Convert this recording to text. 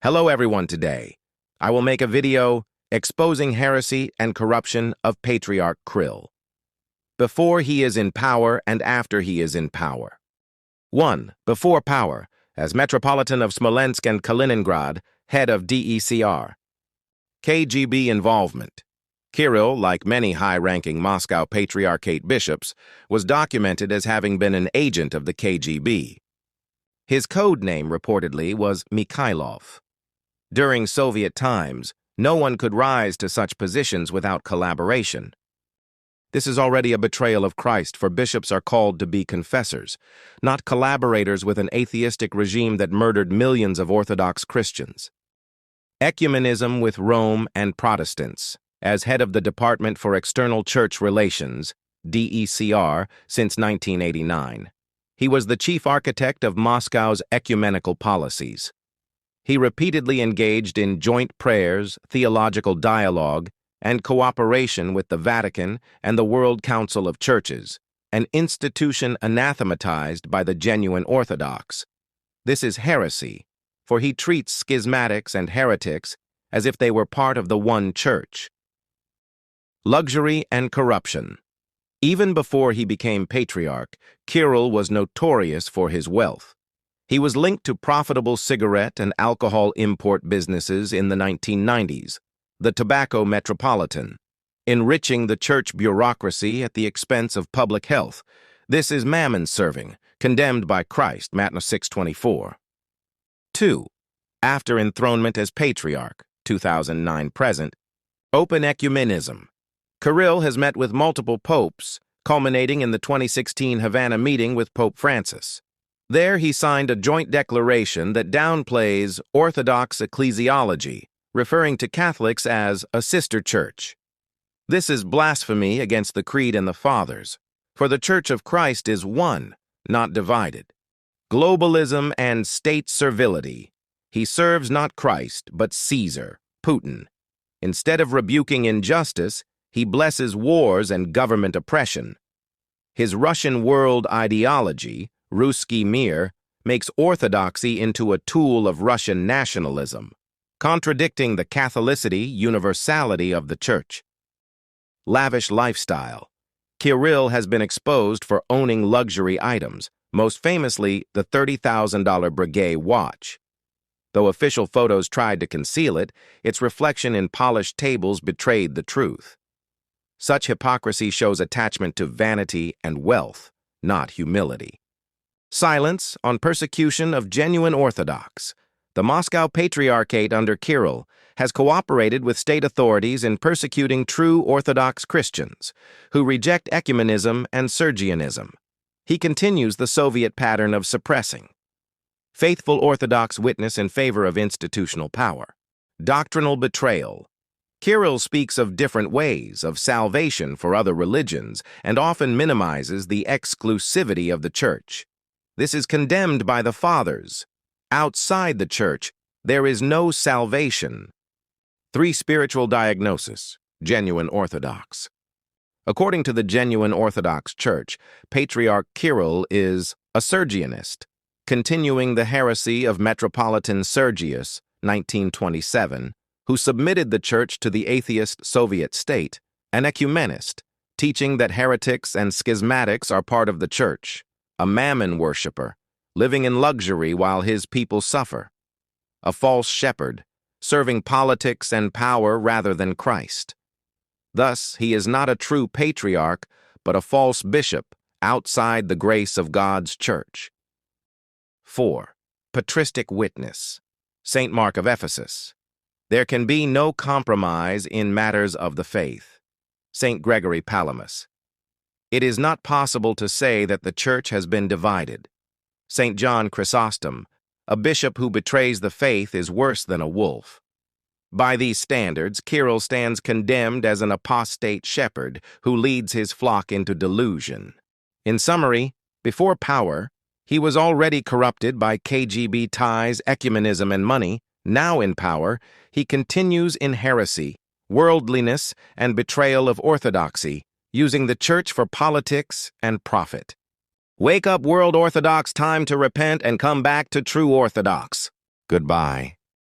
Hello everyone, today I will make a video exposing heresy and corruption of Patriarch Krill, before he is in power and after he is in power. 1. Before power, as Metropolitan of Smolensk and Kaliningrad, head of DECR. KGB involvement. Krill, like many high-ranking Moscow Patriarchate bishops, was documented as having been an agent of the KGB. His code name reportedly was Mikhailov. During Soviet times, no one could rise to such positions without collaboration. This is already a betrayal of Christ, for bishops are called to be confessors, not collaborators with an atheistic regime that murdered millions of Orthodox Christians. Ecumenism with Rome and Protestants. As head of the Department for External Church Relations, DECR, since 1989. He was the chief architect of Moscow's ecumenical policies. He repeatedly engaged in joint prayers, theological dialogue, and cooperation with the Vatican and the World Council of Churches, an institution anathematized by the genuine Orthodox. This is heresy, for he treats schismatics and heretics as if they were part of the one church. Luxury and corruption. Even before he became patriarch, Krill was notorious for his wealth. He was linked to profitable cigarette and alcohol import businesses in the 1990s, the tobacco metropolitan, enriching the church bureaucracy at the expense of public health. This is mammon serving, condemned by Christ, Matthew 6:24. 2. After enthronement as patriarch, 2009-present, open ecumenism. Krill has met with multiple popes, culminating in the 2016 Havana meeting with Pope Francis. There he signed a joint declaration that downplays Orthodox ecclesiology, referring to Catholics as a sister church. This is blasphemy against the Creed and the Fathers, for the Church of Christ is one, not divided. Globalism and state servility. He serves not Christ, but Caesar, Putin. Instead of rebuking injustice, he blesses wars and government oppression. His Russian world ideology, Ruski Mir, makes orthodoxy into a tool of Russian nationalism, contradicting the Catholicity, universality of the Church. Lavish lifestyle. Krill has been exposed for owning luxury items, most famously the $30,000 Breguet watch. Though official photos tried to conceal it, its reflection in polished tables betrayed the truth. Such hypocrisy shows attachment to vanity and wealth, not humility. Silence on persecution of genuine Orthodox. The Moscow Patriarchate under Krill has cooperated with state authorities in persecuting true Orthodox Christians who reject ecumenism and Sergianism. He continues the Soviet pattern of suppressing. Faithful Orthodox witness in favor of institutional power. Doctrinal betrayal. Krill speaks of different ways of salvation for other religions and often minimizes the exclusivity of the Church. This is condemned by the Fathers. Outside the Church, there is no salvation. 3. Spiritual diagnosis. Genuine Orthodox. According to the genuine Orthodox Church, Patriarch Krill is a Sergianist, continuing the heresy of Metropolitan Sergius, 1927, who submitted the Church to the atheist Soviet state, an ecumenist, teaching that heretics and schismatics are part of the Church, a mammon worshipper, living in luxury while his people suffer, a false shepherd, serving politics and power rather than Christ. Thus, he is not a true patriarch, but a false bishop outside the grace of God's Church. 4. Patristic witness. St. Mark of Ephesus. There can be no compromise in matters of the faith. St. Gregory Palamas. It is not possible to say that the Church has been divided. St. John Chrysostom, a bishop who betrays the faith is worse than a wolf. By these standards, Krill stands condemned as an apostate shepherd who leads his flock into delusion. In summary, before power, he was already corrupted by KGB ties, ecumenism, and money. Now in power, he continues in heresy, worldliness, and betrayal of orthodoxy, using the Church for politics and profit. Wake up, world Orthodox, time to repent and come back to true Orthodox. Goodbye.